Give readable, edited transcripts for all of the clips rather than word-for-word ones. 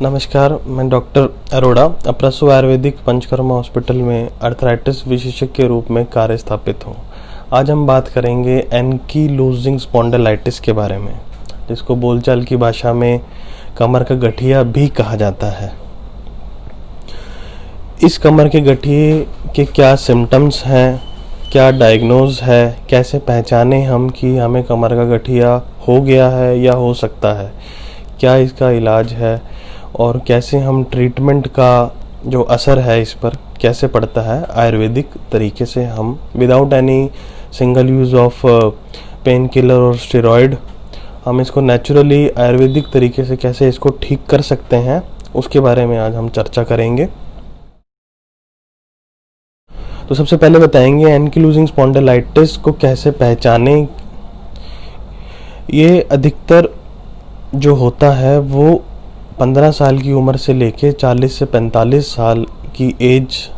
नमस्कार, मैं doctor Arora अप्रसु Ayurvedic panchakarma hospital में अर्थराइटिस विशेषज्ञ के रूप में कार्य स्थापित हूँ। आज हम बात करेंगे एंकीलोजिंग स्पॉन्डिलाइटिस के बारे में, जिसको बोलचाल की भाषा में कमर का गठिया भी कहा जाता है। इस कमर के गठिए के क्या सिम्टम्स हैं, क्या डायग्नोज है, कैसे पहचाने हम कि हमें कमर का गठिया हो गया है या हो सकता है, क्या इसका इलाज है और कैसे हम ट्रीटमेंट का जो असर है इस पर कैसे पड़ता है आयुर्वेदिक तरीके से हम without any single use of pain killer और स्टेरॉयड हम इसको नेचुरली आयुर्वेदिक तरीके से कैसे इसको ठीक कर सकते हैं, उसके बारे में आज हम चर्चा करेंगे। तो सबसे पहले बताएंगे एंकीलोजिंग स्पॉन्डिलाइटिस को कैसे पहचाने। ये अधिकतर जो होता है वो 15 साल की उम्र से लेके 40 से 45 साल की एज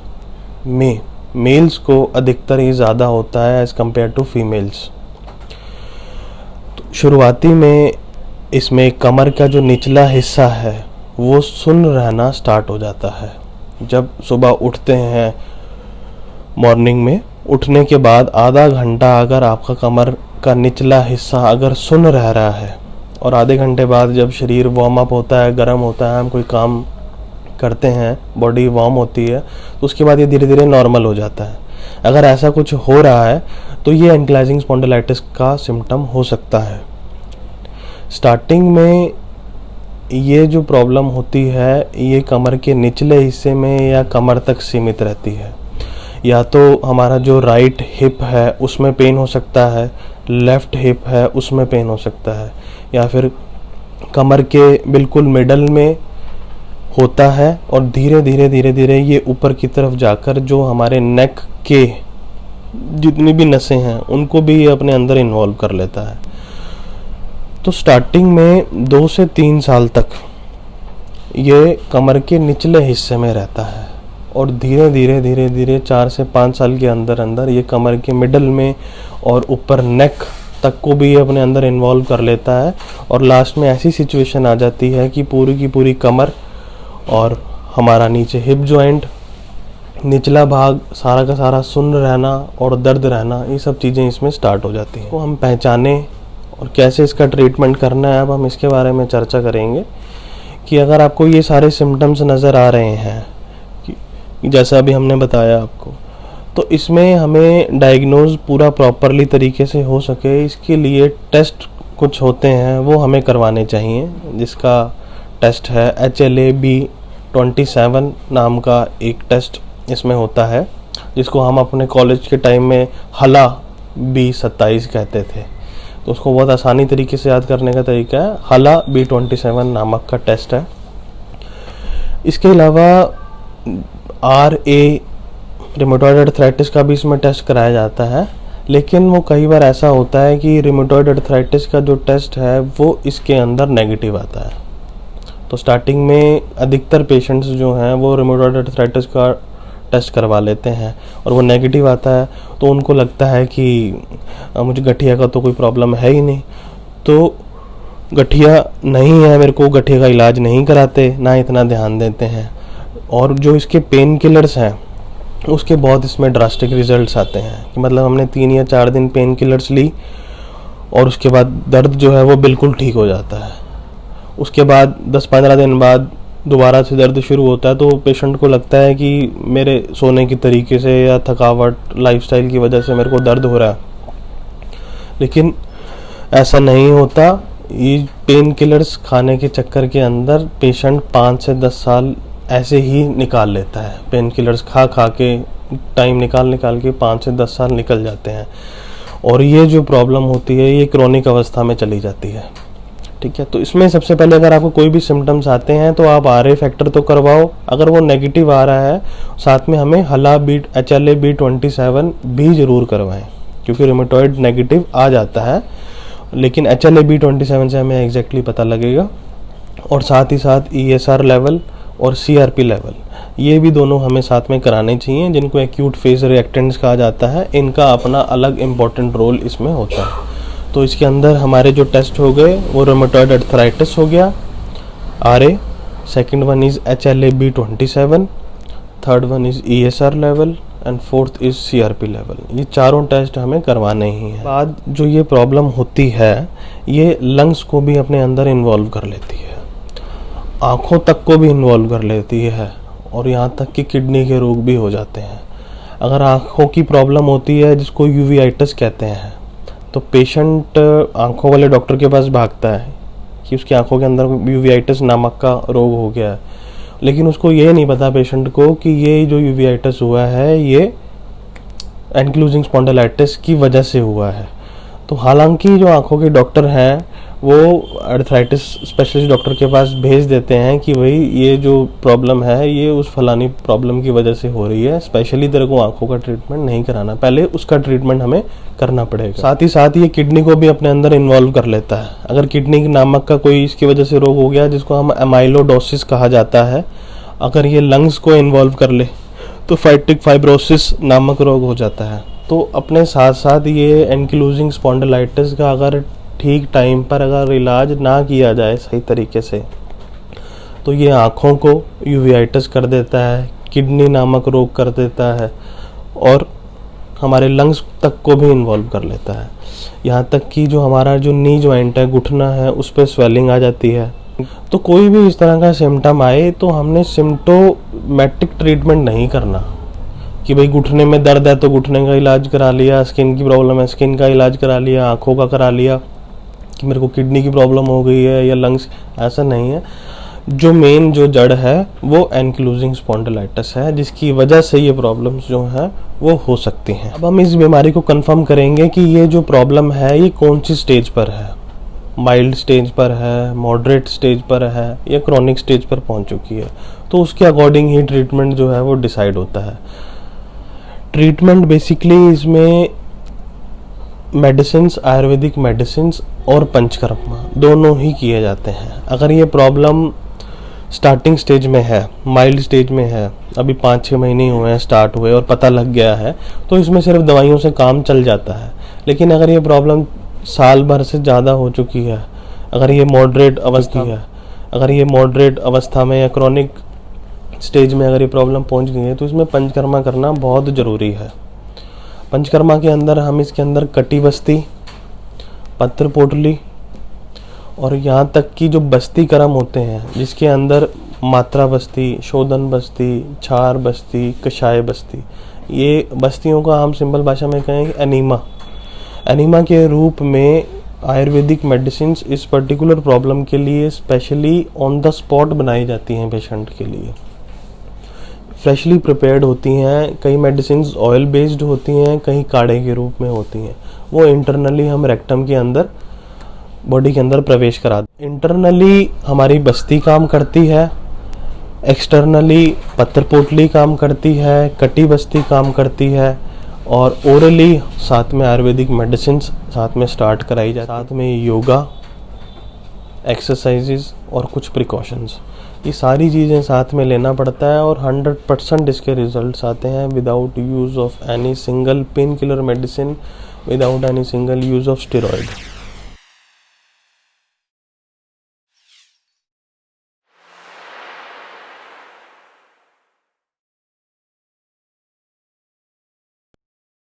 में मेल्स को अधिकतर ये ज़्यादा होता है एज़ कम्पेयर टू फीमेल्स। तो शुरुआती में इसमें कमर का जो निचला हिस्सा है वो सुन्न रहना स्टार्ट हो जाता है। जब सुबह उठते हैं मॉर्निंग में, उठने के बाद आधा घंटा अगर आपका कमर का निचला हिस्सा अगर सुन्न रह रहा है और आधे घंटे बाद जब शरीर वार्म अप होता है, गर्म होता है, हम कोई काम करते हैं, बॉडी वार्म होती है, तो उसके बाद ये धीरे धीरे नॉर्मल हो जाता है। अगर ऐसा कुछ हो रहा है तो ये एंकीलोजिंग स्पॉन्डिलाइटिस का सिम्टम हो सकता है। स्टार्टिंग में ये जो प्रॉब्लम होती है ये कमर के निचले हिस्से में या कमर तक सीमित रहती है। या तो हमारा जो राइट हिप है उसमें पेन हो सकता है, लेफ़्ट हिप है उसमें पेन हो सकता है, या फिर कमर के बिल्कुल मिडल में होता है और धीरे धीरे ये ऊपर की तरफ जाकर जो हमारे नेक के जितनी भी नसें हैं उनको भी ये अपने अंदर इन्वॉल्व कर लेता है। तो स्टार्टिंग में 2 से 3 साल तक ये कमर के निचले हिस्से में रहता है और धीरे धीरे 4 से 5 साल के अंदर ये कमर के मिडल में और ऊपर नेक तक को भी अपने अंदर इन्वॉल्व कर लेता है और लास्ट में ऐसी सिचुएशन आ जाती है कि पूरी की पूरी कमर और हमारा नीचे हिप जॉइंट, निचला भाग सारा का सारा सुन्न रहना और दर्द रहना, ये सब चीज़ें इसमें स्टार्ट हो जाती हैं। तो हम पहचाने और कैसे इसका ट्रीटमेंट करना है, अब हम इसके बारे में चर्चा करेंगे कि अगर आपको ये सारे सिम्टम्स नज़र आ रहे हैं कि जैसा अभी हमने बताया आपको, तो इसमें हमें डायग्नोज पूरा प्रॉपरली तरीके से हो सके इसके लिए टेस्ट कुछ होते हैं वो हमें करवाने चाहिए, जिसका टेस्ट है HLA-B27 नाम का एक टेस्ट इसमें होता है, जिसको हम अपने कॉलेज के टाइम में हला B27 कहते थे। तो उसको बहुत आसानी तरीके से याद करने का तरीका है, हला B27 नामक का टेस्ट है। इसके अलावा RA रिमेटॉइड अर्थराइटिस का भी इसमें टेस्ट कराया जाता है, लेकिन वो कई बार ऐसा होता है कि रिमेटॉइड अर्थराइटिस का जो टेस्ट है वो इसके अंदर नेगेटिव आता है। तो स्टार्टिंग में अधिकतर पेशेंट्स जो हैं वो रिमेटॉइड अर्थराइटिस का टेस्ट करवा लेते हैं और वो नेगेटिव आता है तो उनको लगता है कि मुझे गठिया का तो कोई प्रॉब्लम है ही नहीं, तो गठिया नहीं है, मेरे को गठिया का इलाज नहीं कराते, ना इतना ध्यान देते हैं। और जो इसके पेन किलर्स हैं उसके बहुत इसमें ड्रास्टिक रिजल्ट्स आते हैं कि मतलब हमने 3 या 4 दिन पेन किलर्स ली और उसके बाद दर्द जो है वो बिल्कुल ठीक हो जाता है। उसके बाद 10-15 दिन बाद दोबारा से दर्द शुरू होता है, तो पेशेंट को लगता है कि मेरे सोने की तरीके से या थकावट, लाइफस्टाइल की वजह से मेरे को दर्द हो रहा है, लेकिन ऐसा नहीं होता। ये पेन किलर्स खाने के चक्कर के अंदर पेशेंट 5 से 10 साल ऐसे ही निकाल लेता है। पेन किलर्स खा के टाइम निकाल के 5 से 10 साल निकल जाते हैं और ये जो प्रॉब्लम होती है ये क्रोनिक अवस्था में चली जाती है। ठीक है, तो इसमें सबसे पहले अगर आपको कोई भी सिम्टम्स आते हैं तो आप RA फैक्टर तो करवाओ, अगर वो नेगेटिव आ रहा है साथ में हमें HLA-B27 भी ज़रूर करवाएं, क्योंकि रिमेटॉइड नेगेटिव आ जाता है लेकिन HLA-B27 से हमें एग्जैक्टली पता लगेगा। और साथ ही साथ ESR लेवल और CRP लेवल, ये भी दोनों हमें साथ में कराने चाहिए, जिनको एक्यूट फेज रिएक्टेंट्स कहा जाता है। इनका अपना अलग इम्पोर्टेंट रोल इसमें होता है। तो इसके अंदर हमारे जो टेस्ट हो गए वो रूमेटॉइड अर्थराइटिस हो गया, RA, second one is HLA-B27, third one is ESR level and fourth is CRP level. ये चारों टेस्ट हमें करवाने ही हैं। बाद जो ये प्रॉब्लम होती है ये लंग्स को भी अपने अंदर इन्वॉल्व कर लेती है, आँखों तक को भी इन्वॉल्व कर लेती है, और यहाँ तक कि किडनी के रोग भी हो जाते हैं। अगर आँखों की प्रॉब्लम होती है जिसको यूवीआइटिस कहते हैं, तो पेशेंट आँखों वाले डॉक्टर के पास भागता है कि उसकी आँखों के अंदर यूवीआइटिस नामक का रोग हो गया है, लेकिन उसको ये नहीं पता पेशेंट को कि ये जो यूवीआइटिस हुआ है ये एनक्लूजिंग स्पॉन्डिलाइटिस की वजह से हुआ है। तो हालांकि जो आँखों के डॉक्टर हैं वो आर्थराइटिस स्पेशलिस्ट डॉक्टर के पास भेज देते हैं कि भाई ये जो प्रॉब्लम है ये उस फलानी प्रॉब्लम की वजह से हो रही है, स्पेशली तेरे को आँखों का ट्रीटमेंट नहीं कराना, पहले उसका ट्रीटमेंट हमें करना पड़ेगा। साथ ही साथ ये किडनी को भी अपने अंदर इन्वॉल्व कर लेता है। अगर किडनी नामक का कोई इसकी वजह से रोग हो गया जिसको हम एमाइलोडोसिस कहा जाता है, अगर ये लंग्स को इन्वॉल्व कर ले तो फाइटिक फाइब्रोसिस नामक रोग हो जाता है। तो अपने साथ साथ ये एनक्लूजिंग स्पॉन्डिलाइटिस का अगर ठीक टाइम पर अगर इलाज ना किया जाए सही तरीके से तो ये आँखों को यूवीआइटिस कर देता है, किडनी नामक रोग कर देता है, और हमारे लंग्स तक को भी इन्वॉल्व कर लेता है। यहाँ तक कि जो हमारा जो नी जॉइंट है, घुटना है, उस पर स्वेलिंग आ जाती है। तो कोई भी इस तरह का सिम्टम आए तो हमने सिम्टोमेटिक ट्रीटमेंट नहीं करना कि भाई घुटने में दर्द है तो घुटने का इलाज करा लिया, स्किन की प्रॉब्लम है स्किन का इलाज करा लिया, आँखों का करा लिया, कि मेरे को किडनी की प्रॉब्लम हो गई है या लंग्स, ऐसा नहीं है। जो मेन जो जड़ है वो एनक्लूजिंग स्पॉन्डिलाइटिस है, जिसकी वजह से ये प्रॉब्लम्स जो हैं वो हो सकती हैं। अब हम इस बीमारी को कंफर्म करेंगे कि ये जो प्रॉब्लम है ये कौन सी स्टेज पर है, माइल्ड स्टेज पर है, मॉडरेट स्टेज पर है, या क्रॉनिक स्टेज पर पहुंच चुकी है। तो उसके अकॉर्डिंग ही ट्रीटमेंट जो है वो डिसाइड होता है। ट्रीटमेंट बेसिकली इसमें मेडिसिन्स, आयुर्वेदिक मेडिसिन्स और पंचकर्मा दोनों ही किए जाते हैं। अगर ये प्रॉब्लम स्टार्टिंग स्टेज में है, माइल्ड स्टेज में है, अभी 5-6 महीने हुए हैं स्टार्ट हुए और पता लग गया है, तो इसमें सिर्फ दवाइयों से काम चल जाता है। लेकिन अगर ये प्रॉब्लम साल भर से ज़्यादा हो चुकी है, अगर ये मॉडरेट अवस्था है, अगर ये मॉडरेट अवस्था में या क्रॉनिक स्टेज में अगर ये प्रॉब्लम पहुंच गई है, तो इसमें पंचकर्मा करना बहुत ज़रूरी है। पंचकर्मा के अंदर हम इसके अंदर कटी बस्ती, पत्र पोटली और यहाँ तक कि जो बस्ती कर्म होते हैं जिसके अंदर मात्रा बस्ती, शोधन बस्ती, क्षार बस्ती, कषाय बस्ती, ये बस्तियों का हम सिंपल भाषा में कहें एनीमा के रूप में आयुर्वेदिक मेडिसिन्स इस पर्टिकुलर प्रॉब्लम के लिए स्पेशली ऑन द स्पॉट बनाई जाती हैं पेशेंट के लिए, फ्रेशली प्रिपेयर्ड होती हैं। कई मेडिसिन्स ऑयल बेस्ड होती हैं, कहीं काढ़े के रूप में होती हैं। वो इंटरनली हम रेक्टम के अंदर बॉडी के अंदर प्रवेश करा दें। इंटरनली हमारी बस्ती काम करती है, एक्सटर्नली पत्र पोटली काम करती है, कटी बस्ती काम करती है, और ओरली साथ में आयुर्वेदिक मेडिसिन्स साथ में स्टार्ट कराई जाए, साथ में योगा, एक्सरसाइजेस और कुछ प्रिकॉशंस, ये सारी चीज़ें साथ में लेना पड़ता है। और 100% इसके रिजल्ट्स आते हैं without use of any single pain killer medicine, without any single use of steroid.